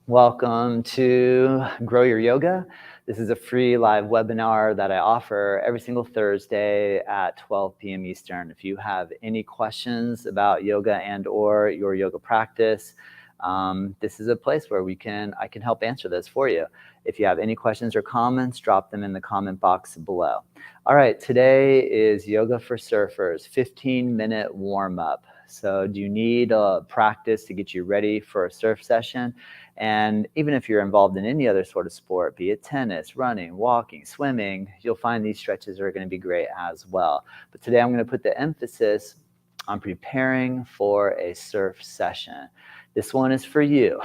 Welcome to Grow Your Yoga. This is a free live webinar that I offer every single Thursday at 12 p.m. Eastern. If you have any questions about yoga and or your yoga practice, this is a place where I can help answer this for you. If you have any questions or comments, drop them in the comment box below. All right, today is Yoga for Surfers, 15-minute warm-up. So do you need a practice to get you ready for a surf session? And even if you're involved in any other sort of sport, be it tennis, running, walking, swimming, you'll find these stretches are going to be great as well. But today I'm going to put the emphasis on preparing for a surf session. This one is for you.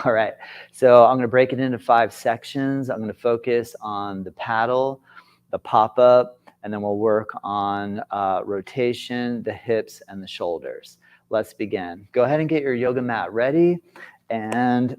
All right. So I'm going to break it into 5 sections. I'm going to focus on the paddle, the pop-up, and then we'll work on rotation, the hips, and the shoulders. Let's begin. Go ahead and get your yoga mat ready. And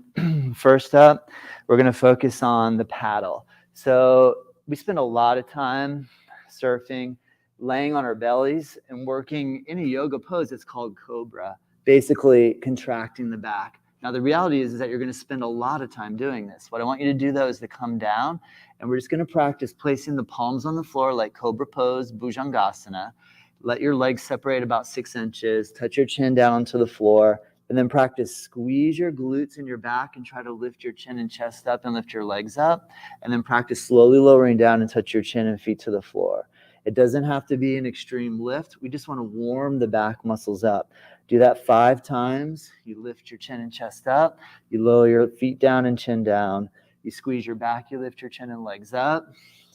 first up, we're going to focus on the paddle. So we spend a lot of time surfing, laying on our bellies and working in a yoga pose. It's called Cobra, basically contracting the back. Now, the reality is that you're going to spend a lot of time doing this. What I want you to do, though, is to come down, and we're just going to practice placing the palms on the floor like Cobra pose, Bhujangasana. Let your legs separate about 6 inches. Touch your chin down onto the floor. And then practice squeeze your glutes in your back and try to lift your chin and chest up and lift your legs up. And then practice slowly lowering down and touch your chin and feet to the floor. It doesn't have to be an extreme lift. We just want to warm the back muscles up. Do that 5 times. You lift your chin and chest up. You lower your feet down and chin down. You squeeze your back. You lift your chin and legs up.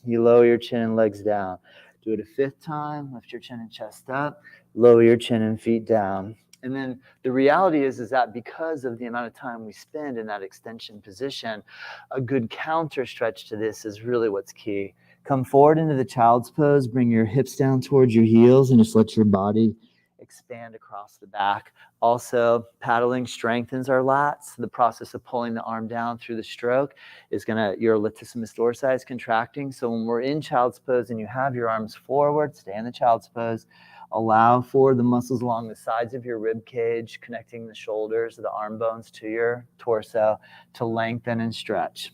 You lower your chin and legs down. Do it a 5th time. Lift your chin and chest up. Lower your chin and feet down. And then the reality is that because of the amount of time we spend in that extension position, a good counter stretch to this is really what's key. Come forward into the child's pose, bring your hips down towards your heels, and just let your body expand across the back. Also, paddling strengthens our lats. The process of pulling the arm down through the stroke is your latissimus dorsi is contracting. So when we're in child's pose and you have your arms forward, stay in the child's pose. Allow for the muscles along the sides of your rib cage, connecting the shoulders, the arm bones to your torso to lengthen and stretch.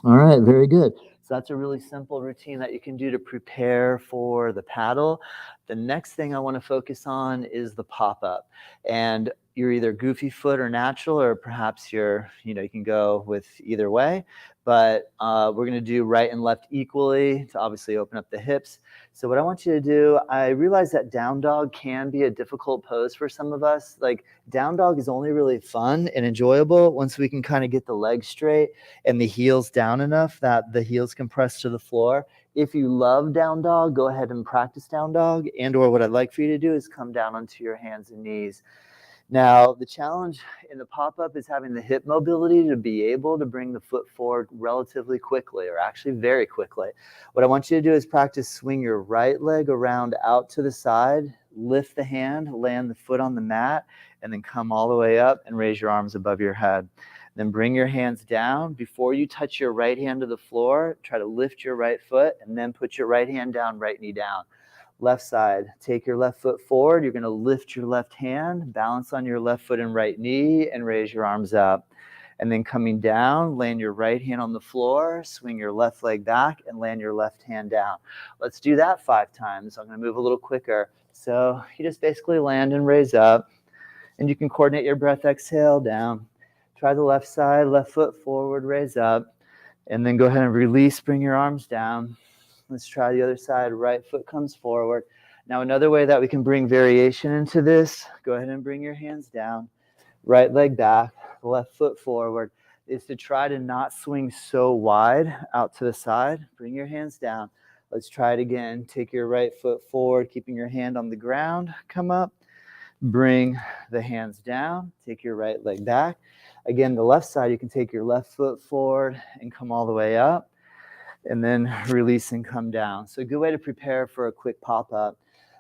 All right, very good. So that's a really simple routine that you can do to prepare for the paddle. The next thing I want to focus on is the pop-up. And you're either goofy foot or natural, or perhaps you can go with either way. But we're going to do right and left equally to obviously open up the hips. So what I want you to do, I realize that down dog can be a difficult pose for some of us. Like down dog is only really fun and enjoyable once we can kind of get the legs straight and the heels down enough that the heels can press to the floor. If you love down dog, go ahead and practice down dog. And or what I'd like for you to do is come down onto your hands and knees. Now, the challenge in the pop-up is having the hip mobility to be able to bring the foot forward relatively quickly, or actually very quickly. What I want you to do is practice swing your right leg around out to the side, lift the hand, land the foot on the mat, and then come all the way up and raise your arms above your head. Then bring your hands down. Before you touch your right hand to the floor, try to lift your right foot, and then put your right hand down, right knee down. Left side, take your left foot forward. You're going to lift your left hand, balance on your left foot and right knee, and raise your arms up. And then coming down, land your right hand on the floor, swing your left leg back, and land your left hand down. Let's do that 5 times. I'm going to move a little quicker. So you just basically land and raise up, and you can coordinate your breath, exhale, down. Try the left side, left foot forward, raise up, and then go ahead and release, bring your arms down. Let's try the other side. Right foot comes forward. Now, another way that we can bring variation into this, go ahead and bring your hands down. Right leg back, left foot forward, is to try to not swing so wide out to the side. Bring your hands down. Let's try it again. Take your right foot forward, keeping your hand on the ground. Come up. Bring the hands down. Take your right leg back. Again, the left side, you can take your left foot forward and come all the way up. And then release and come down. So a good way to prepare for a quick pop-up.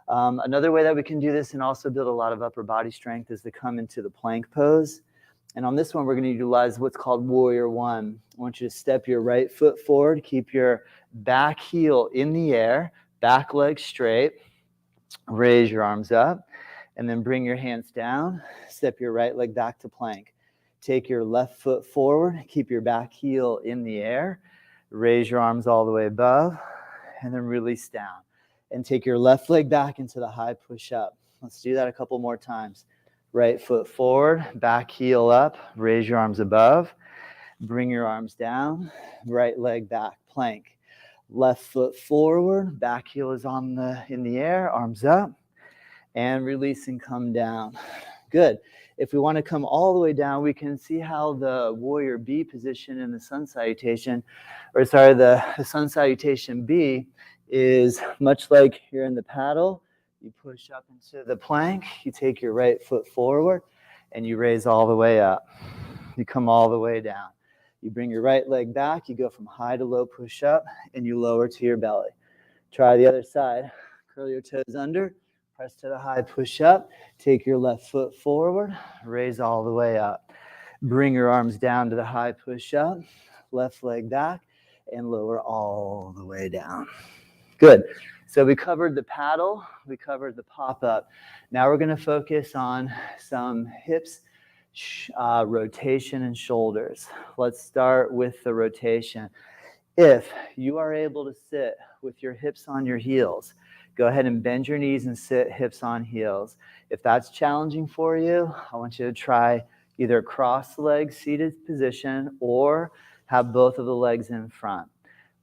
Another way that we can do this and also build a lot of upper body strength is to come into the plank pose. And on this one, we're going to utilize what's called Warrior One. I want you to step your right foot forward, keep your back heel in the air, back leg straight, raise your arms up, and then bring your hands down, step your right leg back to plank. Take your left foot forward, keep your back heel in the air, raise your arms all the way above, and then release down. And take your left leg back into the high push-up. Let's do that a couple more times. Right foot forward, back heel up, raise your arms above, bring your arms down, right leg back, plank. Left foot forward, back heel is in the air, arms up, and release and come down. Good. If we want to come all the way down, we can see how the warrior B position in the sun salutation, the sun salutation B is much like you're in the paddle. You push up into the plank, you take your right foot forward, and you raise all the way up. You come all the way down. You bring your right leg back, you go from high to low push up, and you lower to your belly. Try the other side. Curl your toes under. Press to the high push up, take your left foot forward, raise all the way up. Bring your arms down to the high push up, left leg back, and lower all the way down. Good. So we covered the paddle, we covered the pop-up. Now we're going to focus on some hips, rotation, and shoulders. Let's start with the rotation. If you are able to sit with your hips on your heels, go ahead and bend your knees and sit hips on heels. If that's challenging for you, I want you to try either cross-legged seated position or have both of the legs in front.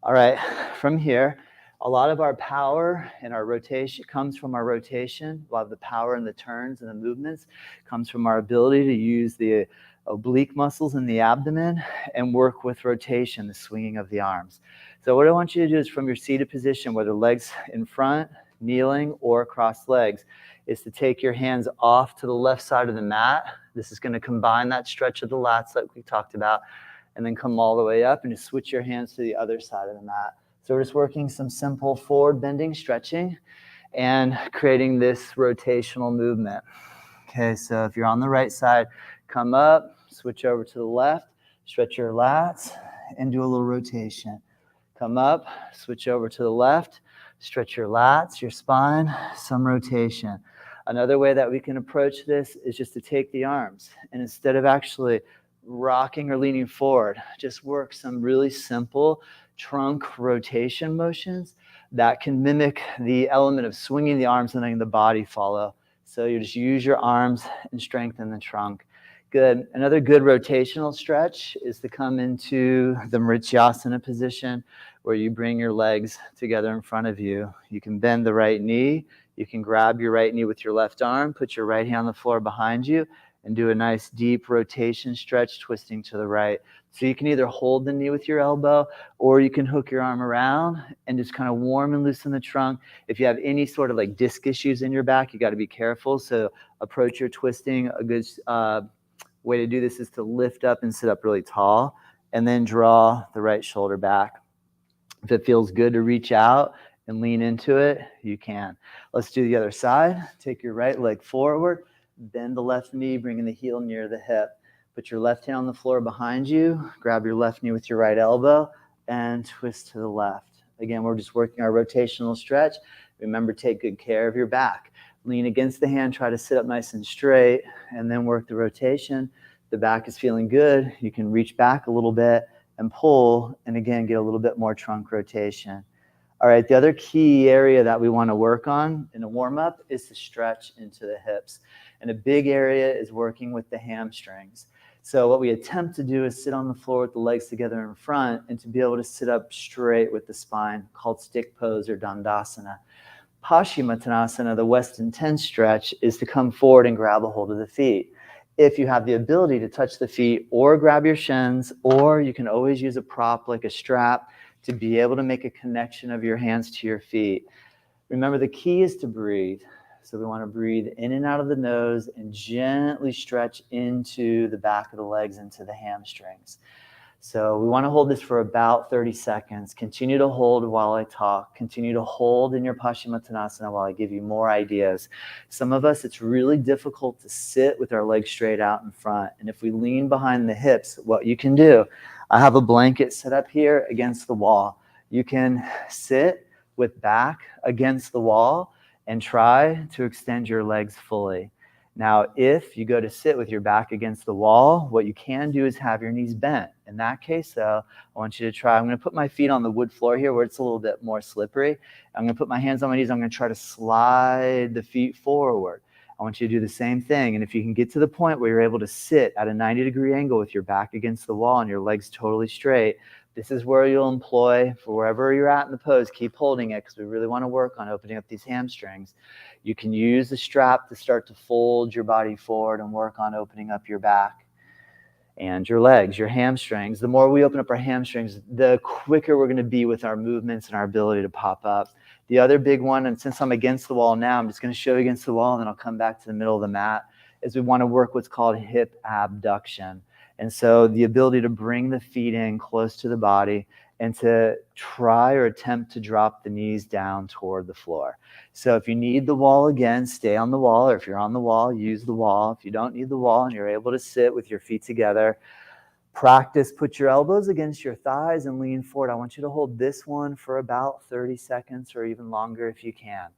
All right, from here, a lot of our power and our rotation comes from our rotation. A lot of the power and the turns and the movements comes from our ability to use the oblique muscles in the abdomen and work with rotation, the swinging of the arms. So what I want you to do is from your seated position, whether legs in front, kneeling, or crossed legs, is to take your hands off to the left side of the mat. This is going to combine that stretch of the lats like we talked about, and then come all the way up and just switch your hands to the other side of the mat. So we're just working some simple forward bending stretching and creating this rotational movement. Okay, so if you're on the right side, come up, switch over to the left, stretch your lats, and do a little rotation. Come up, switch over to the left, stretch your lats, your spine, some rotation. Another way that we can approach this is just to take the arms, and instead of actually rocking or leaning forward, just work some really simple trunk rotation motions that can mimic the element of swinging the arms and letting the body follow. So you just use your arms and strengthen the trunk. Good. Another good rotational stretch is to come into the Marityasana position where you bring your legs together in front of you. You can bend the right knee. You can grab your right knee with your left arm, put your right hand on the floor behind you, and do a nice deep rotation stretch, twisting to the right. So you can either hold the knee with your elbow, or you can hook your arm around and just kind of warm and loosen the trunk. If you have any sort of like disc issues in your back, you got to be careful. So approach your twisting. A good way to do this is to lift up and sit up really tall, and then draw the right shoulder back. If it feels good to reach out and lean into it, you can. Let's do the other side. Take your right leg forward, bend the left knee, bringing the heel near the hip. Put your left hand on the floor behind you, grab your left knee with your right elbow, and twist to the left. Again, we're just working our rotational stretch. Remember, take good care of your back. Lean against the hand, try to sit up nice and straight, and then work the rotation. The back is feeling good. You can reach back a little bit and pull, and again, get a little bit more trunk rotation. All right, the other key area that we want to work on in a warm-up is to stretch into the hips. And a big area is working with the hamstrings. So what we attempt to do is sit on the floor with the legs together in front and to be able to sit up straight with the spine, called stick pose or Dandasana. Paschimottanasana, the Weston 10 stretch, is to come forward and grab a hold of the feet. If you have the ability to touch the feet or grab your shins, or you can always use a prop like a strap to be able to make a connection of your hands to your feet. Remember, the key is to breathe. So we want to breathe in and out of the nose and gently stretch into the back of the legs, into the hamstrings. So we want to hold this for about 30 seconds. Continue to hold while I talk. Continue to hold in your Paschimottanasana while I give you more ideas. Some of us, it's really difficult to sit with our legs straight out in front. And if we lean behind the hips, what you can do, I have a blanket set up here against the wall. You can sit with back against the wall and try to extend your legs fully. Now, if you go to sit with your back against the wall, what you can do is have your knees bent. In that case, though, I want you to try, I'm going to put my feet on the wood floor here where it's a little bit more slippery. I'm going to put my hands on my knees. I'm going to try to slide the feet forward. I want you to do the same thing. And if you can get to the point where you're able to sit at a 90-degree angle with your back against the wall and your legs totally straight, this is where you'll employ, for wherever you're at in the pose, keep holding it because we really want to work on opening up these hamstrings. You can use the strap to start to fold your body forward and work on opening up your back and your legs, your hamstrings. The more we open up our hamstrings, the quicker we're going to be with our movements and our ability to pop up. The other big one, and since I'm against the wall now, I'm just going to show you against the wall and then I'll come back to the middle of the mat, is we want to work what's called hip abduction. And so the ability to bring the feet in close to the body and to try or attempt to drop the knees down toward the floor. So if you need the wall again, stay on the wall, or if you're on the wall, use the wall. If you don't need the wall and you're able to sit with your feet together, practice, put your elbows against your thighs and lean forward. I want you to hold this one for about 30 seconds or even longer if you can.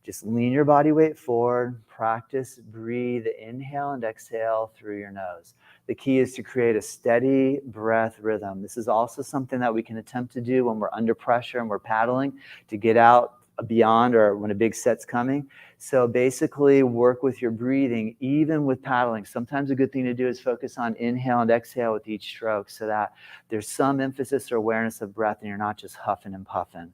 Just lean your body weight forward, practice, breathe, inhale and exhale through your nose. The key is to create a steady breath rhythm. This is also something that we can attempt to do when we're under pressure and we're paddling to get out beyond or when a big set's coming. So basically work with your breathing, even with paddling. Sometimes a good thing to do is focus on inhale and exhale with each stroke so that there's some emphasis or awareness of breath and you're not just huffing and puffing.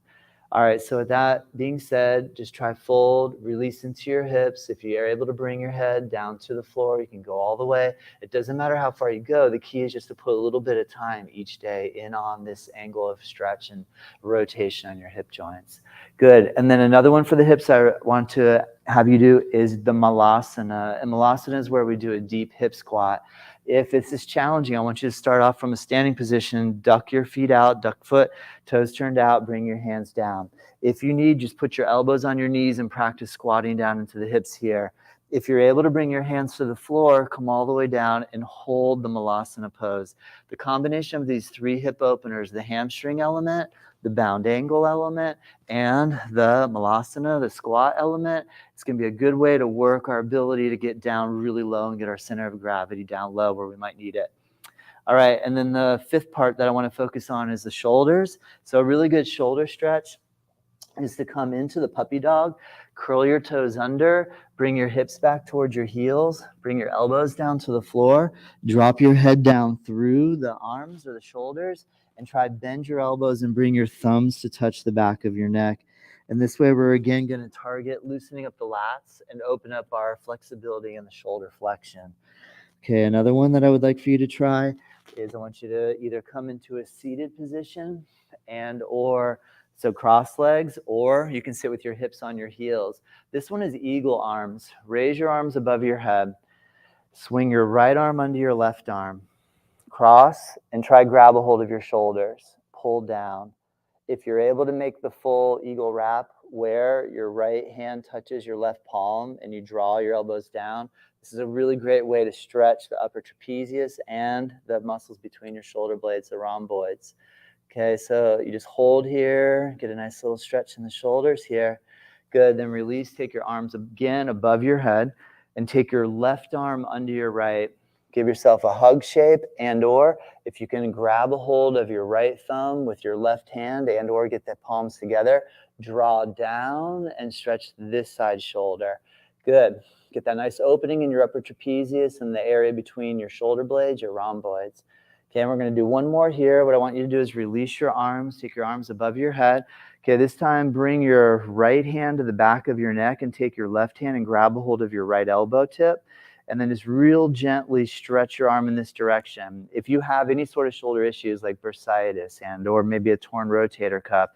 All right, so with that being said, just try fold, release into your hips. If you are able to bring your head down to the floor, you can go all the way. It doesn't matter how far you go. The key is just to put a little bit of time each day in on this angle of stretch and rotation on your hip joints. Good. And then another one for the hips I want to have you do is the malasana. And malasana is where we do a deep hip squat. If this is challenging, I want you to start off from a standing position, duck your feet out, duck foot, toes turned out, bring your hands down. If you need, just put your elbows on your knees and practice squatting down into the hips here. If you're able to bring your hands to the floor, come all the way down and hold the malasana pose. The combination of these three hip openers, the hamstring element, the bound angle element, and the malasana, the squat element, it's going to be a good way to work our ability to get down really low and get our center of gravity down low where we might need it. All right, and then the fifth part that I want to focus on is the shoulders. So a really good shoulder stretch is to come into the puppy dog, curl your toes under, bring your hips back towards your heels, bring your elbows down to the floor, drop your head down through the arms or the shoulders, and try bend your elbows and bring your thumbs to touch the back of your neck. And this way we're again going to target loosening up the lats and open up our flexibility in the shoulder flexion. Okay, another one that I would like for you to try is I want you to either come into a seated position and or so cross legs, or you can sit with your hips on your heels. This one is eagle arms. Raise your arms above your head. Swing your right arm under your left arm. Cross and try grab a hold of your shoulders. Pull down. If you're able to make the full eagle wrap where your right hand touches your left palm and you draw your elbows down, this is a really great way to stretch the upper trapezius and the muscles between your shoulder blades, the rhomboids. Okay, so you just hold here, get a nice little stretch in the shoulders here. Good, then release, take your arms again above your head and take your left arm under your right. Give yourself a hug shape and or if you can grab a hold of your right thumb with your left hand and or get the palms together, draw down and stretch this side shoulder. Good. Get that nice opening in your upper trapezius and the area between your shoulder blades, your rhomboids. Okay, and we're going to do one more here. What I want you to do is release your arms, take your arms above your head. Okay, this time bring your right hand to the back of your neck and take your left hand and grab a hold of your right elbow tip. And then just real gently stretch your arm in this direction. If you have any sort of shoulder issues like bursitis and or maybe a torn rotator cuff,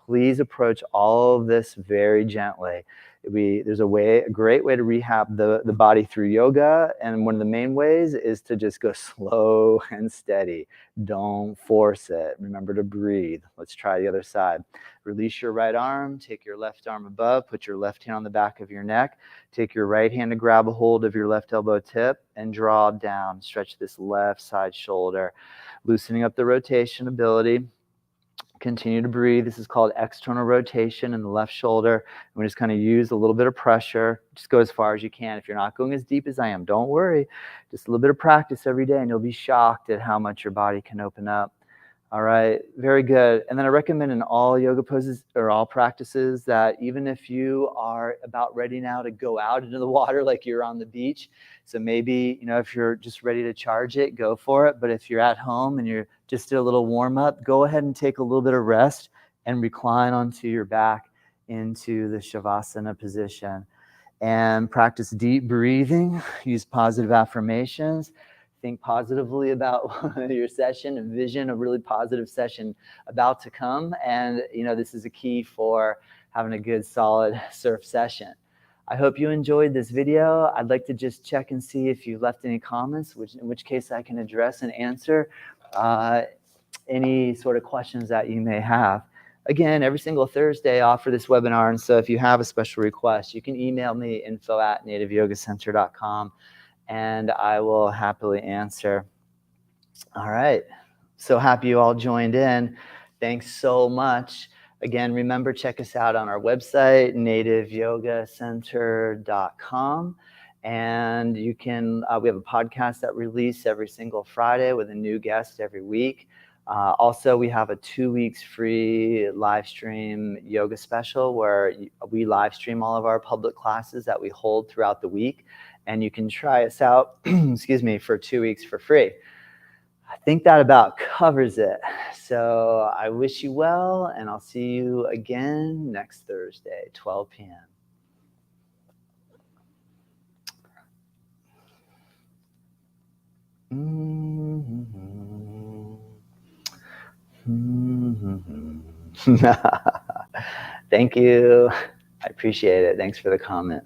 please approach all of this very gently. There's a great way to rehab the body through yoga, and one of the main ways is to just go slow and steady. Don't force it. Remember to breathe. Let's try the other side. Release your right arm, take your left arm above, put your left hand on the back of your neck, take your right hand to grab a hold of your left elbow tip and draw down. Stretch this left side shoulder, loosening up the rotation ability. Continue to breathe. This is called external rotation in the left shoulder. And we just kind of use a little bit of pressure. Just go as far as you can. If you're not going as deep as I am, don't worry. Just a little bit of practice every day, and you'll be shocked at how much your body can open up. All right, very good. And then I recommend in all yoga poses or all practices that even if you are about ready now to go out into the water, like you're on the beach, so maybe, if you're just ready to charge it, go for it. But if you're at home and you're just did a little warm up, go ahead and take a little bit of rest and recline onto your back into the Shavasana position. And practice deep breathing, use positive affirmations. Think positively about your session, envision a really positive session about to come. And, this is a key for having a good, solid surf session. I hope you enjoyed this video. I'd like to just check and see if you left any comments, in which case I can address and answer any sort of questions that you may have. Again, every single Thursday I offer this webinar. And so if you have a special request, you can email me info@nativeyogacenter.com. and I will happily answer. All right. So happy you all joined in. Thanks so much. Again, remember, check us out on our website, nativeyogacenter.com. And you can, we have a podcast that releases every single Friday with a new guest every week. Also, we have a 2 weeks free live stream yoga special where we live stream all of our public classes that we hold throughout the week. And you can try us out, for 2 weeks for free. I think that about covers it. So I wish you well, and I'll see you again next Thursday, 12 p.m. Thank you. I appreciate it. Thanks for the comment.